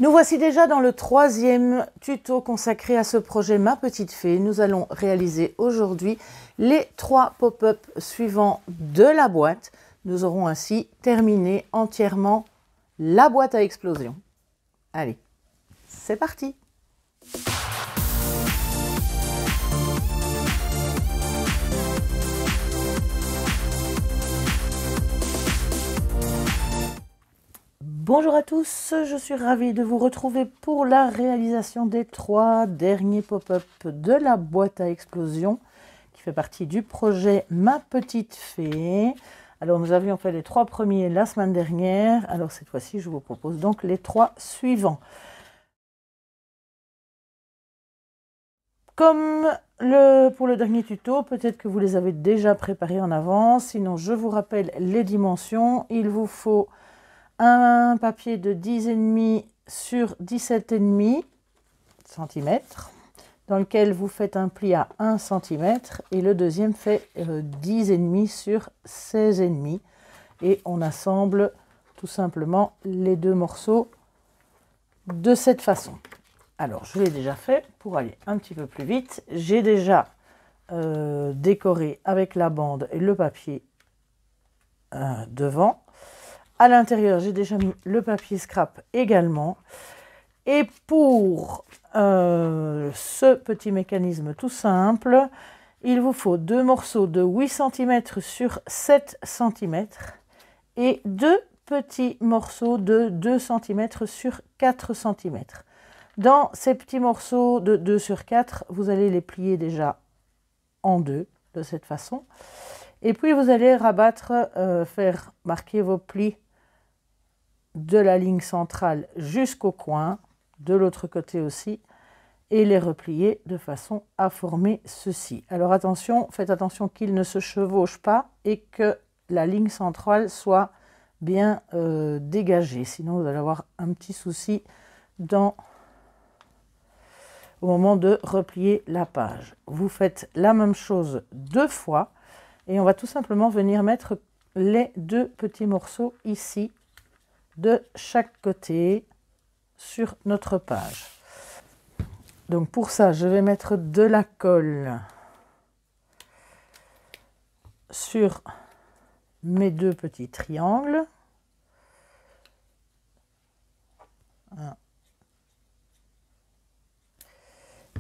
Nous voici déjà dans le troisième tuto consacré à ce projet Ma Petite Fée. Nous allons réaliser aujourd'hui les 3 pop-up suivants de la boîte. Nous aurons ainsi terminé entièrement la boîte à explosion. Allez, c'est parti! Bonjour à tous, je suis ravie de vous retrouver pour la réalisation des 3 derniers pop-up de la boîte à explosion qui fait partie du projet Ma Petite Fée. Alors nous avions fait les 3 premiers la semaine dernière, alors cette fois-ci je vous propose donc les 3 suivants. Comme pour le dernier tuto, peut-être que vous les avez déjà préparés en avance, sinon je vous rappelle les dimensions. Il vous faut un papier de 10,5 sur 17,5 cm, dans lequel vous faites un pli à 1 cm, et le deuxième fait 10,5 sur 16,5, et on assemble tout simplement les 2 morceaux de cette façon. Alors, je l'ai déjà fait. Pour aller un petit peu plus vite, j'ai déjà décoré avec la bande et le papier devant. À l'intérieur, j'ai déjà mis le papier scrap également. Et pour ce petit mécanisme tout simple, il vous faut 2 morceaux de 8 cm sur 7 cm et 2 petits morceaux de 2 cm sur 4 cm. Dans ces petits morceaux de 2 sur 4, vous allez les plier déjà en deux, de cette façon. Et puis vous allez rabattre, faire marquer vos plis de la ligne centrale jusqu'au coin, de l'autre côté aussi, et les replier de façon à former ceci. Alors attention, faites attention qu'ils ne se chevauchent pas et que la ligne centrale soit bien dégagée, sinon vous allez avoir un petit souci au moment de replier la page. Vous faites la même chose 2 fois et on va tout simplement venir mettre les 2 petits morceaux ici de chaque côté sur notre page. Donc pour ça, je vais mettre de la colle sur mes 2 petits triangles. 1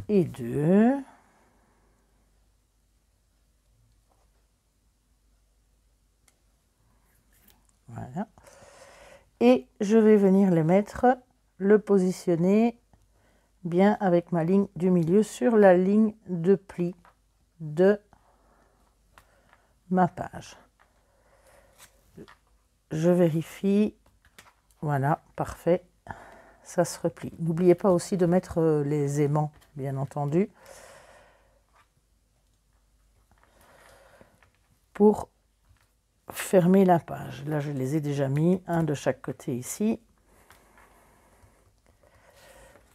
et 2. Voilà. Et je vais venir les mettre, le positionner bien avec ma ligne du milieu sur la ligne de pli de ma page. Je vérifie, voilà, parfait, ça se replie. N'oubliez pas aussi de mettre les aimants, bien entendu, pour fermer la page. Là, je les ai déjà mis, un de chaque côté ici.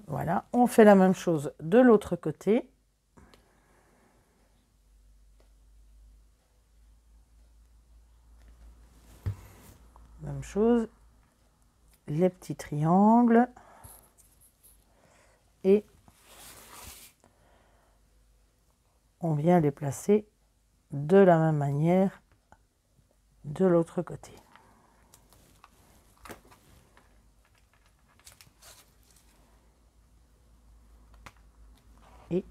Voilà, on fait la même chose de l'autre côté. Même chose, les petits triangles. Et on vient les placer de la même manière de l'autre côté. Et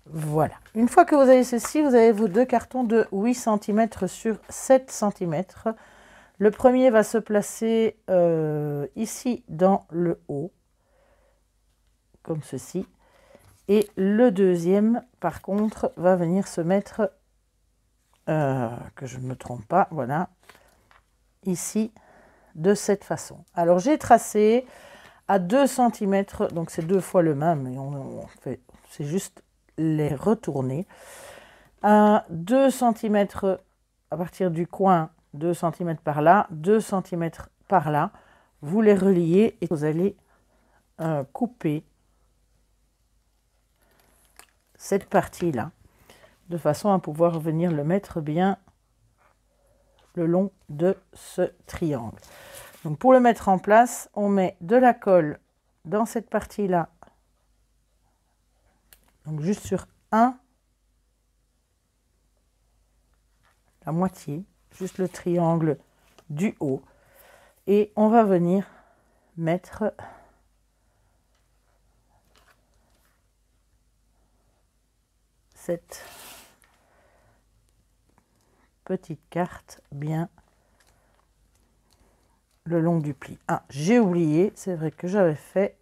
voilà. Une fois que vous avez ceci, vous avez vos 2 cartons de 8 cm sur 7 cm. Le premier va se placer ici dans le haut, comme ceci. Et le deuxième, par contre, va venir se mettre, que je ne me trompe pas, voilà, ici, de cette façon. Alors j'ai tracé à 2 cm, donc c'est 2 fois le même, et c'est juste les retourner. À 2 cm à partir du coin, 2 cm par là, 2 cm par là, vous les reliez et vous allez couper cette partie-là, de façon à pouvoir venir le mettre bien le long de ce triangle. Donc pour le mettre en place, on met de la colle dans cette partie-là, donc juste sur la moitié, juste le triangle du haut, et on va venir mettre cette petite carte bien le long du pli. Ah, j'ai oublié, c'est vrai que j'avais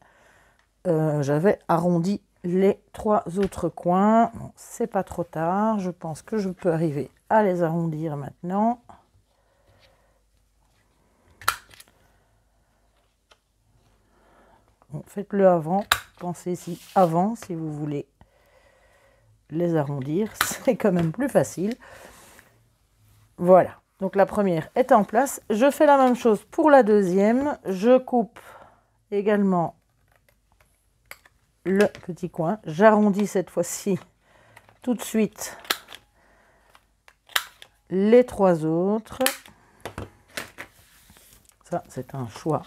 arrondi les 3 autres coins. Bon, c'est pas trop tard, je pense que je peux arriver à les arrondir maintenant. Bon, faites-le avant, pensez-y avant si vous voulez les arrondir, c'est quand même plus facile. Voilà, donc la première est en place. Je fais la même chose pour la deuxième. Je coupe également le petit coin. J'arrondis cette fois-ci tout de suite les 3 autres. Ça, c'est un choix.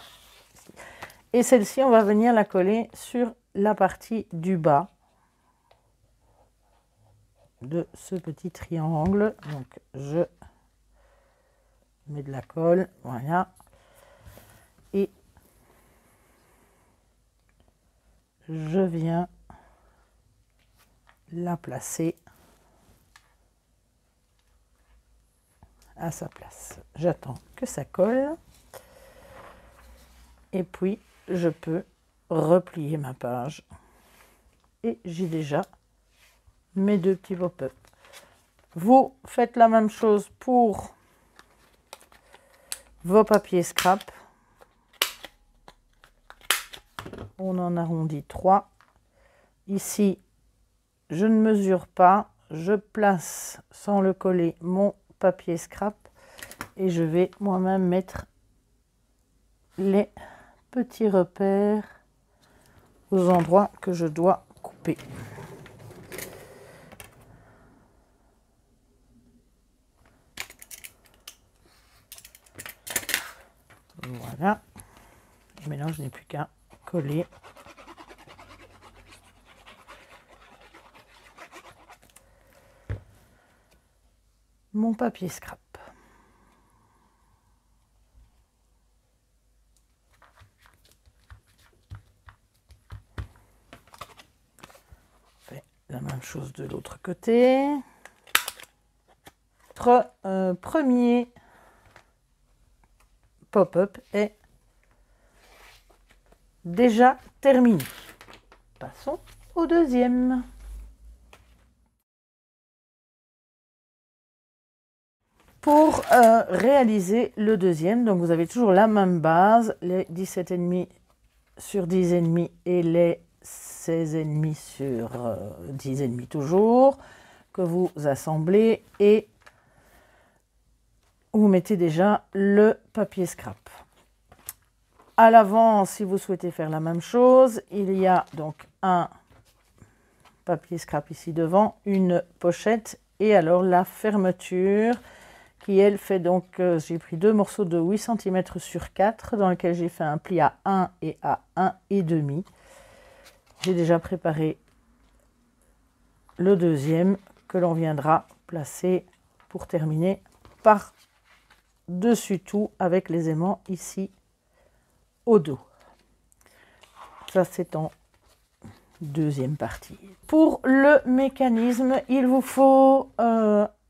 Et celle-ci, on va venir la coller sur la partie du bas de ce petit triangle. Donc, je mets de la colle, voilà. Et je viens la placer à sa place. J'attends que ça colle. Et puis, je peux replier ma page. Et j'ai déjà mes 2 petits pop-up. Vous faites la même chose pour vos papiers scrap. On en arrondit 3. Ici, je ne mesure pas. Je place sans le coller mon papier scrap et je vais moi-même mettre les petits repères aux endroits que je dois couper. Voilà. Maintenant, je n'ai plus qu'à coller mon papier scrap. La même chose de l'autre côté. Notre premier pop-up est déjà terminé. Passons au deuxième. Pour réaliser le deuxième, donc vous avez toujours la même base, les 17,5 sur 10,5 et les 16,5 sur 10,5 toujours, que vous assemblez et vous mettez déjà le papier scrap. À l'avant, si vous souhaitez faire la même chose, il y a donc un papier scrap ici devant, une pochette et alors la fermeture qui elle fait donc, j'ai pris 2 morceaux de 8 cm sur 4 dans lequel j'ai fait un pli à 1 et à 1,5. J'ai déjà préparé le deuxième que l'on viendra placer pour terminer par dessus tout avec les aimants ici au dos. Ça c'est en deuxième partie. Pour le mécanisme, il vous faut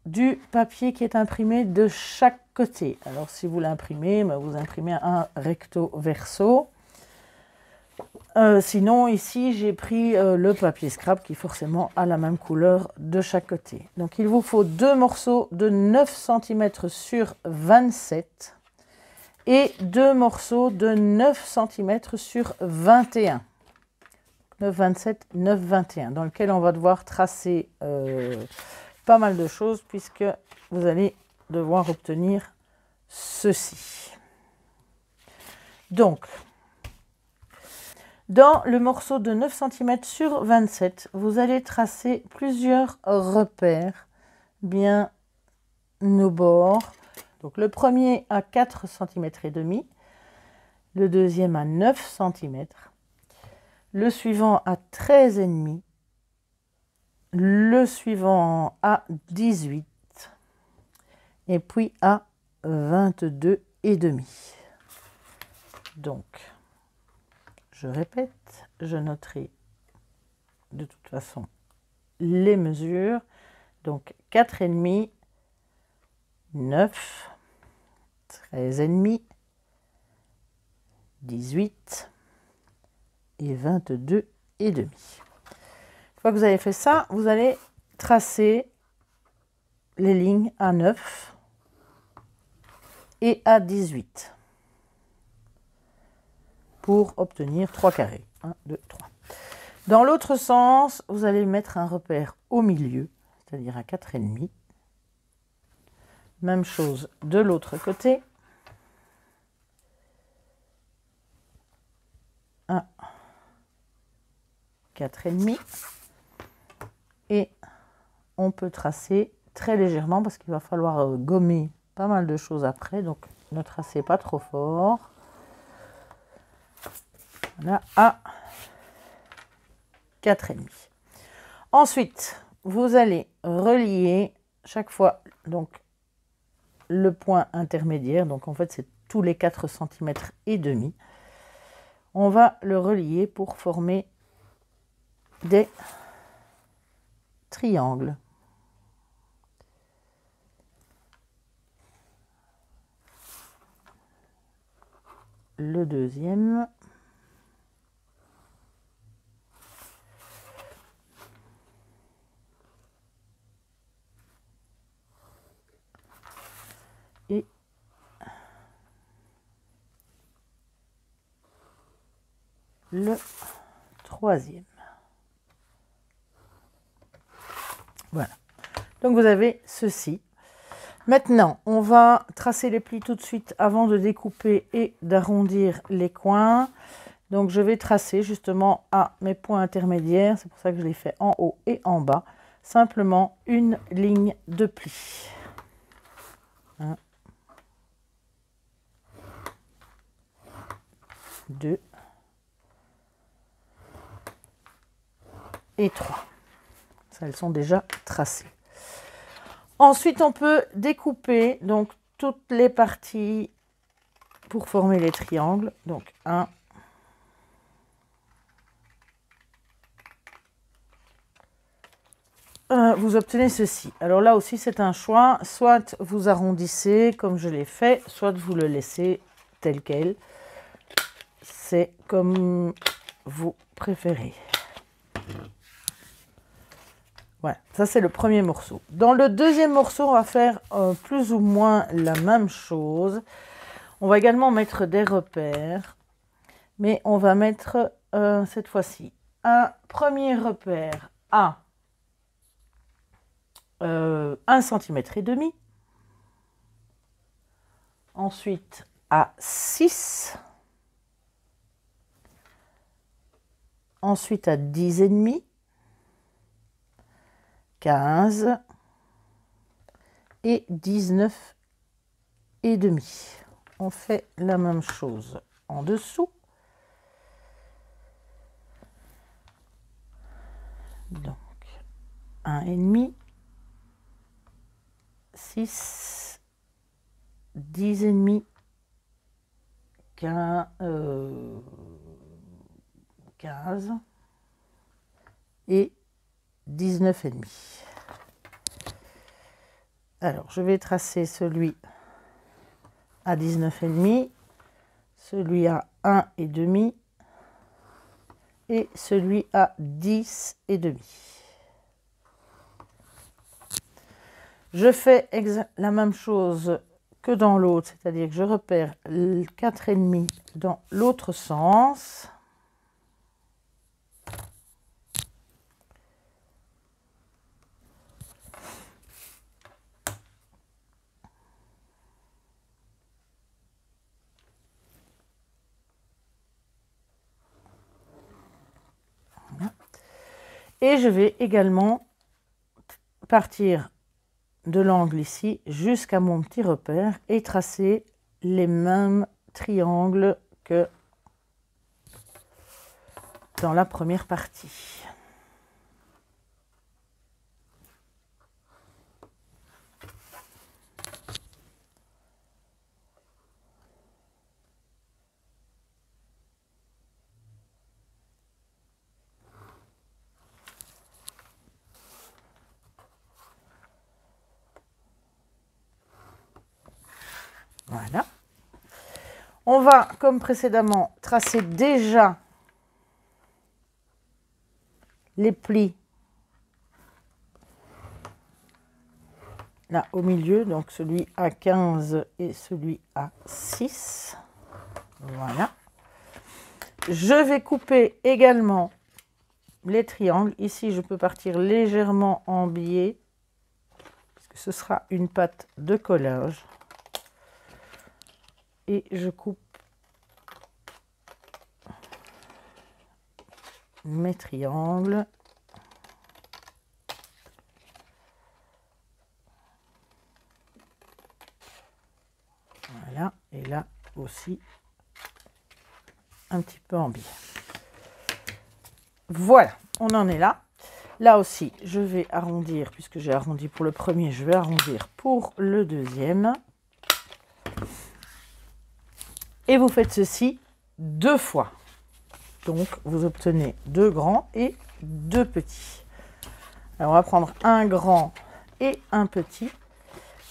du papier qui est imprimé de chaque côté. Alors si vous l'imprimez, vous imprimez un recto verso. Sinon ici j'ai pris le papier scrap qui forcément a la même couleur de chaque côté. Donc il vous faut 2 morceaux de 9 cm sur 27 et 2 morceaux de 9 cm sur 21. 9,27, 9,21 dans lequel on va devoir tracer pas mal de choses puisque vous allez devoir obtenir ceci. Donc, dans le morceau de 9 cm sur 27, vous allez tracer plusieurs repères bien au bord Donc le premier à 4 cm et demi, le deuxième à 9 cm, le suivant à 13,5, le suivant à 18 et puis à 22,5. Donc, je répète, je noterai de toute façon les mesures. Donc 4,5, 9, 13,5, 18 et 22,5. Une fois que vous avez fait ça, vous allez tracer les lignes à 9 et à 18 pour obtenir 3 carrés. 1, 2, 3. Dans l'autre sens, vous allez mettre un repère au milieu, c'est-à-dire à 4,5. Même chose de l'autre côté. 1, 4,5. Et on peut tracer très légèrement parce qu'il va falloir gommer pas mal de choses après. Donc ne tracez pas trop fort. Voilà, à 4,5. Ensuite, vous allez relier chaque fois donc, le point intermédiaire. Donc en fait, c'est tous les 4 cm et demi. On va le relier pour former des triangles. Le deuxième. Et le troisième. Voilà. Donc vous avez ceci. Maintenant, on va tracer les plis tout de suite avant de découper et d'arrondir les coins. Donc je vais tracer justement à mes points intermédiaires, c'est pour ça que je les fais en haut et en bas, simplement une ligne de pli. 1, 2 et 3. Ça, elles sont déjà tracées. Ensuite, on peut découper donc toutes les parties pour former les triangles. Donc 1, vous obtenez ceci. Alors là aussi, c'est un choix. Soit vous arrondissez comme je l'ai fait, soit vous le laissez tel quel. C'est comme vous préférez. Voilà, ça c'est le premier morceau. Dans le deuxième morceau, on va faire plus ou moins la même chose. On va également mettre des repères, mais on va mettre cette fois-ci un premier repère à 1 cm et demi, ensuite à 6, ensuite à 10,5, 15 et 19,5. On fait la même chose en dessous. Donc 1,5, 6, 10,5, 15 et 19,5. Alors, je vais tracer celui à 19,5, celui à 1,5 et celui à 10,5. Je fais la même chose que dans l'autre, c'est-à-dire que je repère 4,5 dans l'autre sens. Et je vais également partir de l'angle ici jusqu'à mon petit repère et tracer les mêmes triangles que dans la première partie. Voilà. On va, comme précédemment, tracer déjà les plis là au milieu, donc celui à 15 et celui à 6. Voilà. Je vais couper également les triangles. Ici, je peux partir légèrement en biais, parce que ce sera une pâte de collage. Et je coupe mes triangles. Voilà, et là aussi, un petit peu en biais. Voilà, on en est là. Là aussi, je vais arrondir, puisque j'ai arrondi pour le premier, je vais arrondir pour le deuxième. Et vous faites ceci 2 fois. Donc, vous obtenez 2 grands et 2 petits. Alors, on va prendre un grand et un petit.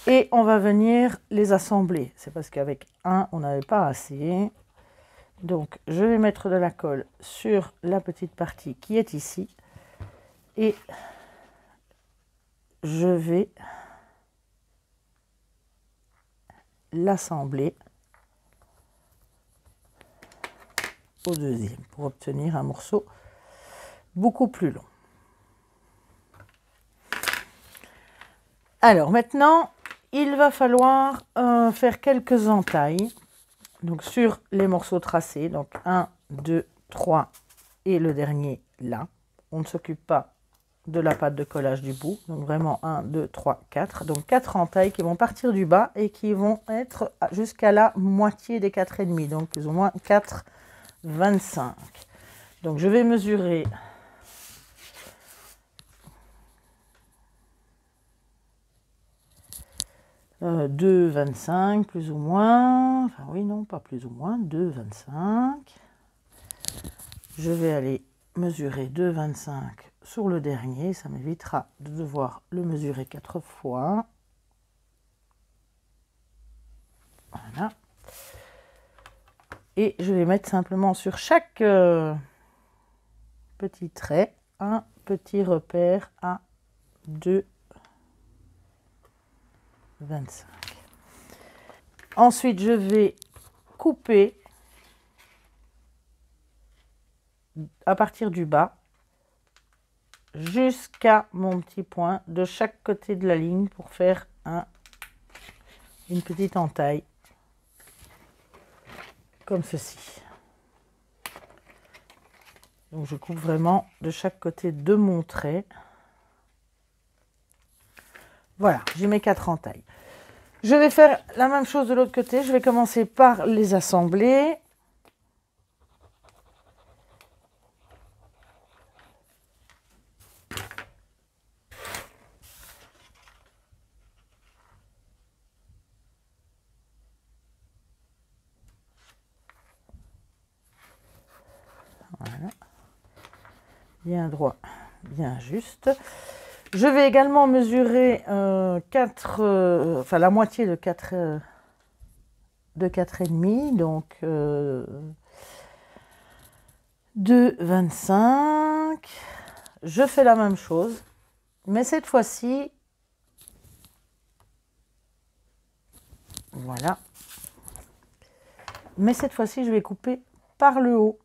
Et on va venir les assembler. C'est parce qu'avec un, on n'avait pas assez. Donc, je vais mettre de la colle sur la petite partie qui est ici. Et je vais l'assembler au deuxième pour obtenir un morceau beaucoup plus long. Alors maintenant, il va falloir faire quelques entailles donc sur les morceaux tracés. Donc 1, 2, 3 et le dernier là. On ne s'occupe pas de la pâte de collage du bout. Donc vraiment 1, 2, 3, 4. Donc 4 entailles qui vont partir du bas et qui vont être jusqu'à la moitié des 4,5. Donc plus ou moins 4,25. Donc je vais mesurer 2,25 plus ou moins, enfin oui, non, pas plus ou moins, 2,25. Je vais aller mesurer 2,25 sur le dernier, ça m'évitera de devoir le mesurer 4 fois. Voilà. Et je vais mettre simplement sur chaque petit trait un petit repère à 2,25. Ensuite, je vais couper à partir du bas jusqu'à mon petit point de chaque côté de la ligne pour faire une petite entaille comme ceci. Donc je coupe vraiment de chaque côté de mon trait. Voilà, j'ai mes 4 entailles. Je vais faire la même chose de l'autre côté. Je vais commencer par les assembler. Voilà. Bien droit, bien juste. Je vais également mesurer la moitié de 4 et demi, donc 2,25. Je fais la même chose, mais cette fois-ci, voilà. Mais cette fois-ci, je vais couper par le haut.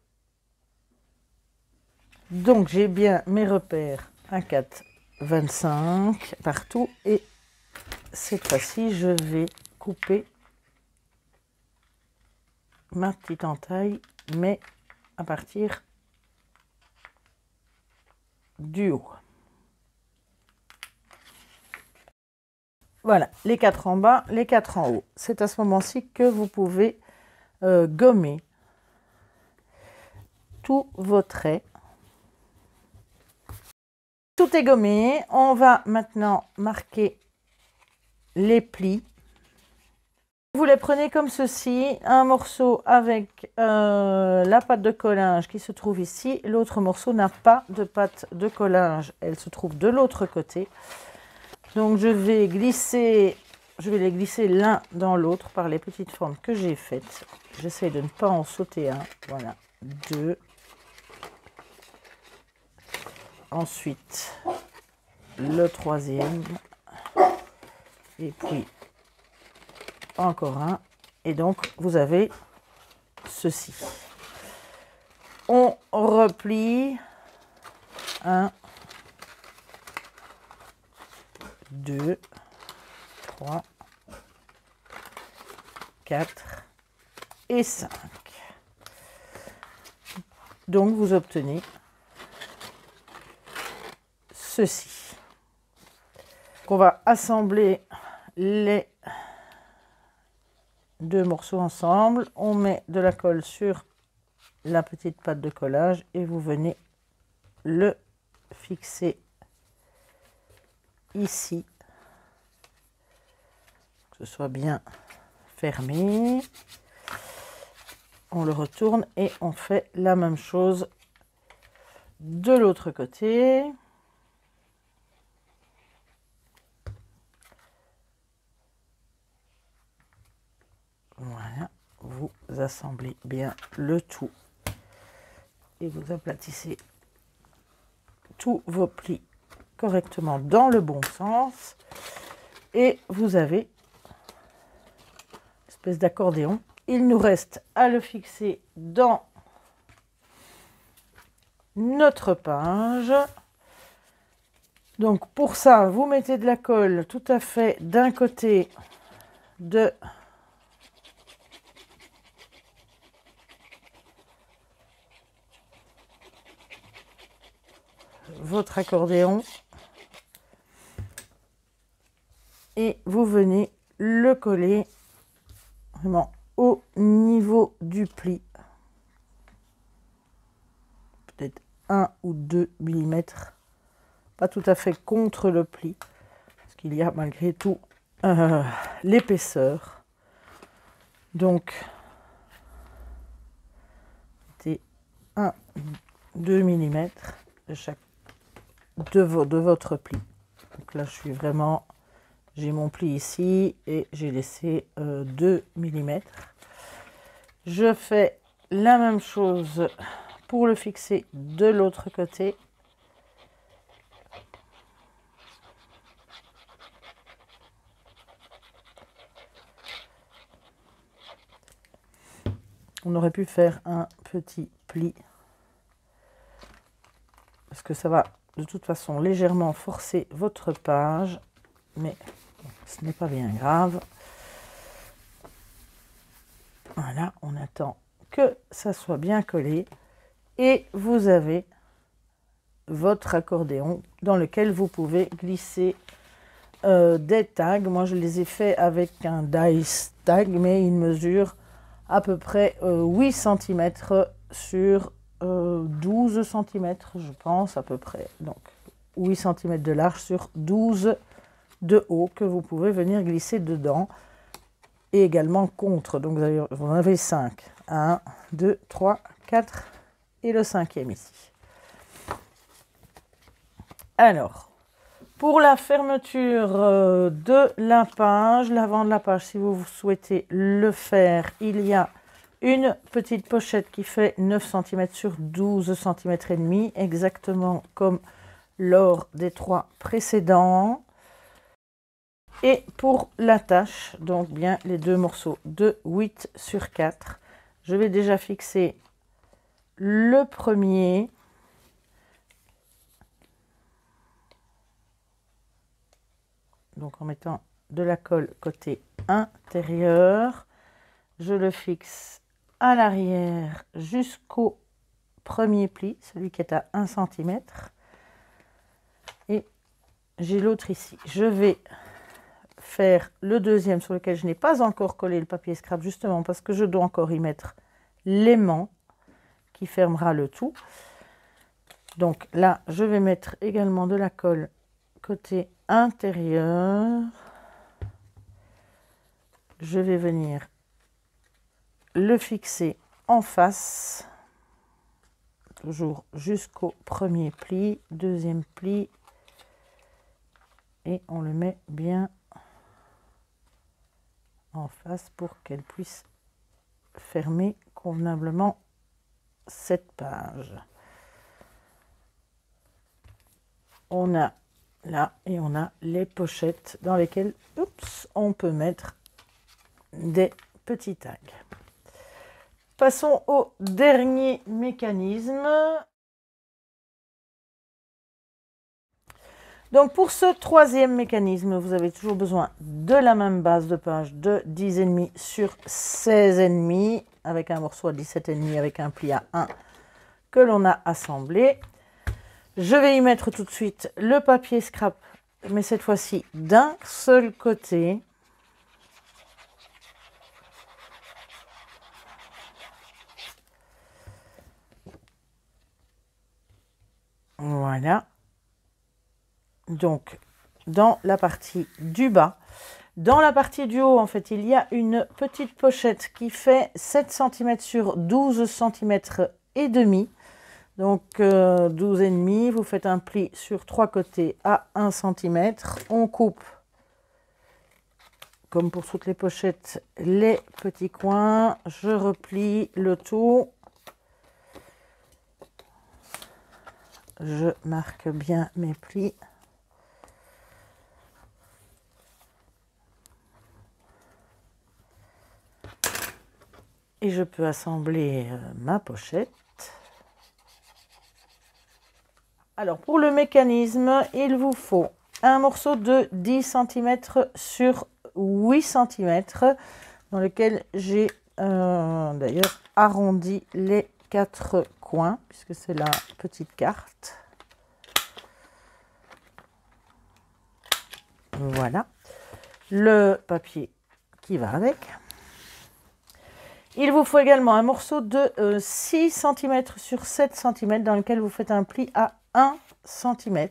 Donc, j'ai bien mes repères à 4,25 partout. Et cette fois-ci, je vais couper ma petite entaille, mais à partir du haut. Voilà, les 4 en bas, les 4 en haut. C'est à ce moment-ci que vous pouvez gommer tous vos traits. Tout est gommé. On va maintenant marquer les plis. Vous les prenez comme ceci, un morceau avec la pâte de collage qui se trouve ici. L'autre morceau n'a pas de pâte de collage, elle se trouve de l'autre côté. Donc je vais les glisser l'un dans l'autre par les petites formes que j'ai faites. J'essaie de ne pas en sauter un. Voilà, 2. Ensuite, le 3e. Et puis, encore un. Et donc, vous avez ceci. On replie. 1, 2, 3, 4 et 5. Donc, vous obtenez ceci. On va assembler les 2 morceaux ensemble. On met de la colle sur la petite pâte de collage et vous venez le fixer ici, que ce soit bien fermé. On le retourne et on fait la même chose de l'autre côté. Voilà, vous assemblez bien le tout et vous aplatissez tous vos plis correctement dans le bon sens et vous avez une espèce d'accordéon. Il nous reste à le fixer dans notre page. Donc pour ça, vous mettez de la colle tout à fait d'un côté de votre accordéon et vous venez le coller vraiment au niveau du pli, peut-être 1 ou 2 mm, pas tout à fait contre le pli, parce qu'il y a malgré tout l'épaisseur. Donc, c'était 1-2 mm de chaque de votre pli. Donc là, je suis vraiment, j'ai mon pli ici et j'ai laissé 2 mm. Je fais la même chose pour le fixer de l'autre côté. On aurait pu faire un petit pli parce que ça va de toute façon légèrement forcer votre page, mais ce n'est pas bien grave. Voilà, on attend que ça soit bien collé et vous avez votre accordéon dans lequel vous pouvez glisser des tags. Moi je les ai fait avec un dice tag, mais il mesure à peu près 8 cm sur 12 cm, je pense à peu près. Donc 8 cm de large sur 12 de haut que vous pouvez venir glisser dedans. Et également contre. Donc vous en avez 5. 1, 2, 3, 4 et le 5e ici. Alors, pour la fermeture de la page, l'avant de la page, si vous souhaitez le faire, il y a une petite pochette qui fait 9 cm sur 12 cm et demi, exactement comme lors des 3 précédents. Et pour l'attache, donc bien les 2 morceaux de 8 sur 4, je vais déjà fixer le premier. Donc en mettant de la colle côté intérieur, je le fixe à l'arrière jusqu'au premier pli, celui qui est à 1 cm. Et j'ai l'autre ici. Je vais faire le deuxième sur lequel je n'ai pas encore collé le papier scrap, justement parce que je dois encore y mettre l'aimant qui fermera le tout. Donc là, je vais mettre également de la colle côté intérieur. Je vais venir le fixer en face, toujours jusqu'au premier pli, deuxième pli, et on le met bien en face pour qu'elle puisse fermer convenablement cette page. On a là et on a les pochettes dans lesquelles on peut mettre des petits tags. Passons au dernier mécanisme. Donc pour ce troisième mécanisme, vous avez toujours besoin de la même base de page de 10,5 sur 16,5 avec un morceau à 17,5 avec un pli à 1 que l'on a assemblé. Je vais y mettre tout de suite le papier scrap, mais cette fois-ci d'un seul côté. Voilà. Donc, dans la partie du bas. Dans la partie du haut, en fait, il y a une petite pochette qui fait 7 cm sur 12 cm et demi. Donc, 12,5, vous faites un pli sur 3 côtés à 1 cm. On coupe, comme pour toutes les pochettes, les petits coins. Je replie le tout. Je marque bien mes plis. Et je peux assembler ma pochette. Alors, pour le mécanisme, il vous faut un morceau de 10 cm sur 8 cm, dans lequel j'ai d'ailleurs arrondi les 4 coins, puisque c'est la petite carte. Voilà. Le papier qui va avec. Il vous faut également un morceau de 6 cm sur 7 cm dans lequel vous faites un pli à 1 cm.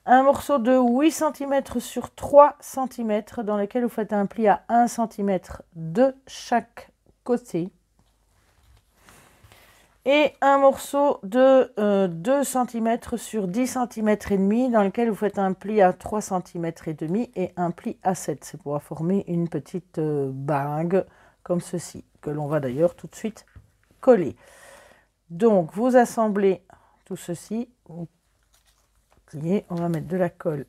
Un morceau de 8 cm sur 3 cm dans lequel vous faites un pli à 1 cm de chaque côté. Et un morceau de 2 cm sur 10 cm et demi dans lequel vous faites un pli à 3 cm et demi et un pli à 7. C'est pour former une petite bague comme ceci, que l'on va d'ailleurs tout de suite coller. Donc, vous assemblez tout ceci. Vous pliez. On va mettre de la colle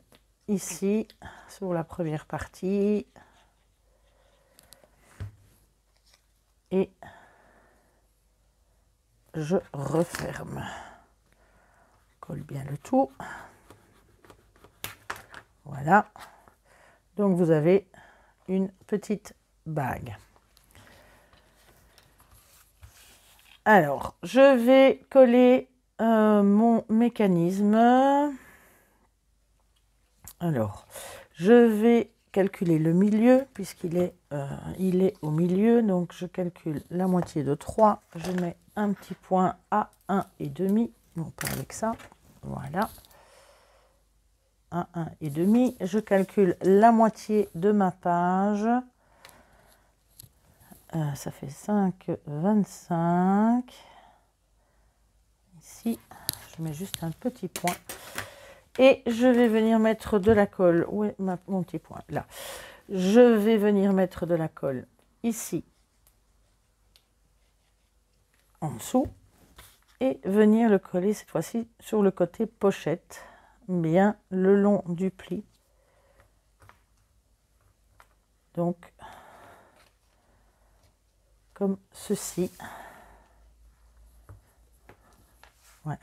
ici, sur la première partie. Et je referme. Colle bien le tout. Voilà. Donc, vous avez une petite bague. Alors, je vais coller mon mécanisme. Alors, je vais calculer le milieu, puisqu'il est, il est au milieu. Donc, je calcule la moitié de 3. Je mets un petit point à 1,5. On peut avec ça. Voilà. 1,5. Je calcule la moitié de ma page. Ça fait 5,25. Ici, je mets juste un petit point. Et je vais venir mettre de la colle. Où est mon petit point? Là. Je vais venir mettre de la colle ici, en dessous. Et venir le coller cette fois-ci sur le côté pochette, bien le long du pli. Donc, comme ceci. Voilà.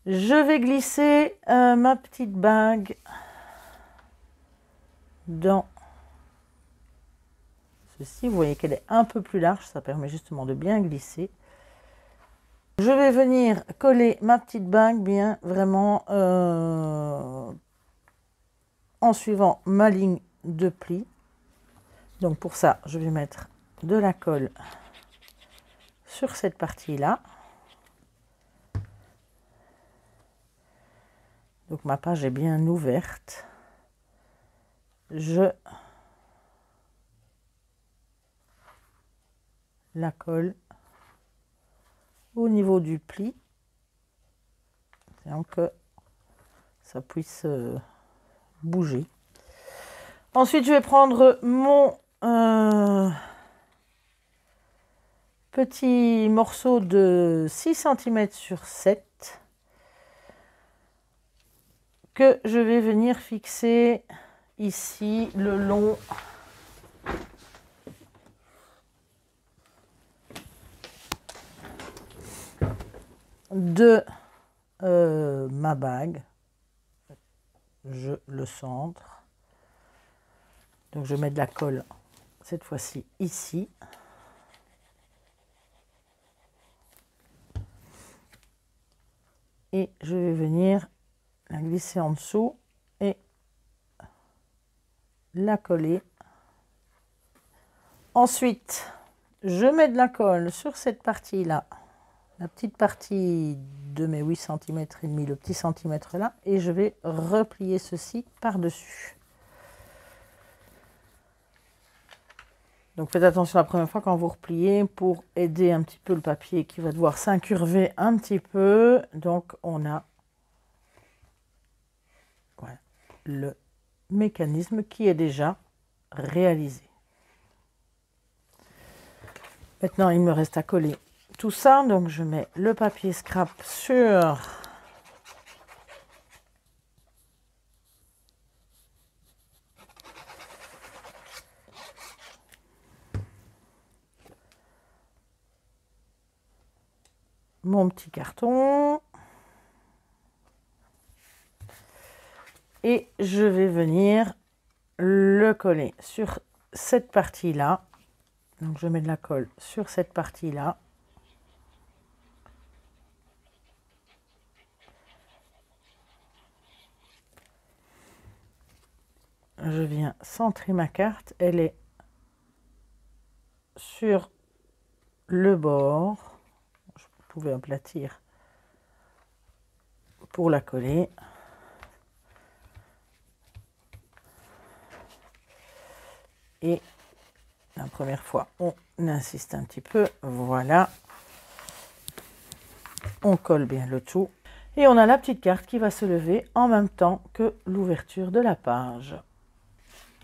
Je vais glisser ma petite bague dans ceci. Vous voyez qu'elle est un peu plus large, ça permet justement de bien glisser. Je vais venir coller ma petite bague bien vraiment en en suivant ma ligne de pli. Donc pour ça, je vais mettre de la colle sur cette partie-là. Donc ma page est bien ouverte. Je la colle au niveau du pli, pour que ça puisse bouger. Ensuite, je vais prendre mon petit morceau de 6 cm sur 7 que je vais venir fixer ici le long de ma bague. Je le centre. Donc je mets de la colle cette fois-ci ici. Et je vais venir la glisser en dessous et la coller. Ensuite, je mets de la colle sur cette partie-là, la petite partie de mes 8 cm et demi, le petit centimètre là, et je vais replier ceci par-dessus. Donc faites attention la première fois quand vous repliez pour aider un petit peu le papier qui va devoir s'incurver un petit peu. Donc on a voilà, le mécanisme qui est déjà réalisé. Maintenant il me reste à coller tout ça. Donc je mets le papier scrap sur mon petit carton et je vais venir le coller sur cette partie là. Donc je mets de la colle sur cette partie là. Je viens centrer ma carte, elle est sur le bord. Je pouvais aplatir pour la coller. Et la première fois, on insiste un petit peu. Voilà. On colle bien le tout. Et on a la petite carte qui va se lever en même temps que l'ouverture de la page.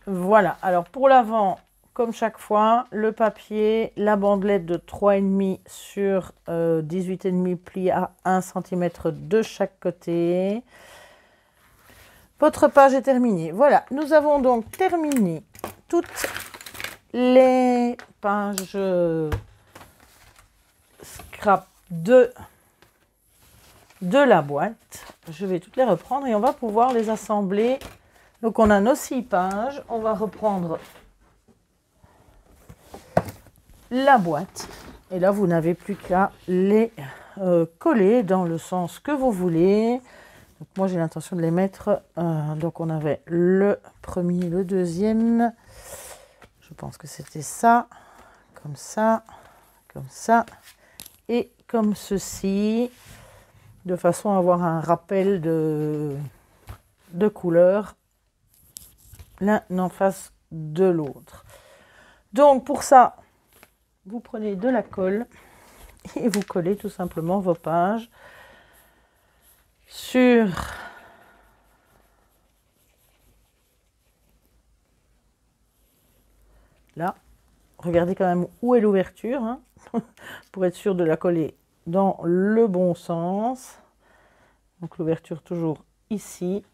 Voilà. Alors pour l'avant, comme chaque fois, le papier, la bandelette de 3,5 sur 18,5 pli à 1 cm de chaque côté. Votre page est terminée. Voilà, nous avons donc terminé toutes les pages scrap de la boîte. Je vais toutes les reprendre et on va pouvoir les assembler. Donc on a nos 6 pages. On va reprendre la boîte et là vous n'avez plus qu'à les coller dans le sens que vous voulez. Donc moi j'ai l'intention de les mettre donc on avait le premier, le deuxième, je pense que c'était ça, comme ça et comme ceci, de façon à avoir un rappel de couleurs l'un en face de l'autre. Donc pour ça, vous prenez de la colle et vous collez tout simplement vos pages sur là. Regardez quand même où est l'ouverture hein, pour être sûr de la coller dans le bon sens. Donc l'ouverture toujours ici.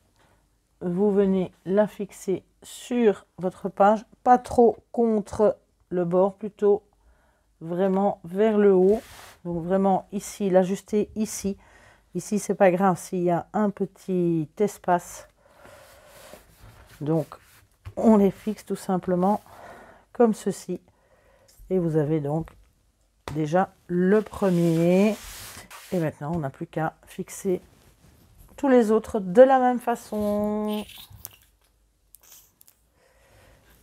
Vous venez la fixer sur votre page, pas trop contre le bord, plutôt vraiment vers le haut. Donc vraiment ici, l'ajuster ici. Ici, c'est pas grave s'il y a un petit espace. Donc, on les fixe tout simplement comme ceci. Et vous avez donc déjà le premier. Et maintenant, on n'a plus qu'à fixer tous les autres de la même façon.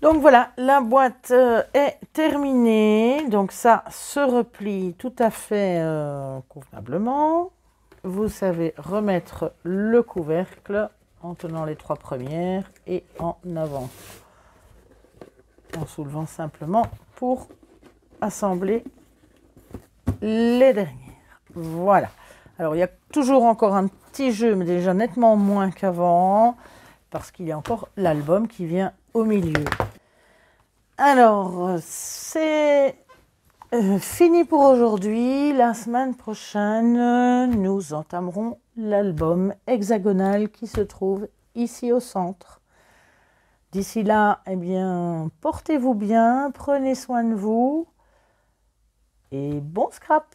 Donc voilà, la boîte est terminée. Donc ça se replie tout à fait convenablement. Vous savez remettre le couvercle en tenant les 3 premières et en avant. En soulevant simplement pour assembler les dernières. Voilà. Alors il y a toujours encore un petit jeu, mais déjà nettement moins qu'avant, parce qu'il y a encore l'album qui vient au milieu. Alors, c'est fini pour aujourd'hui. La semaine prochaine, nous entamerons l'album hexagonal qui se trouve ici au centre. D'ici là, eh bien, portez-vous bien, prenez soin de vous et bon scrap!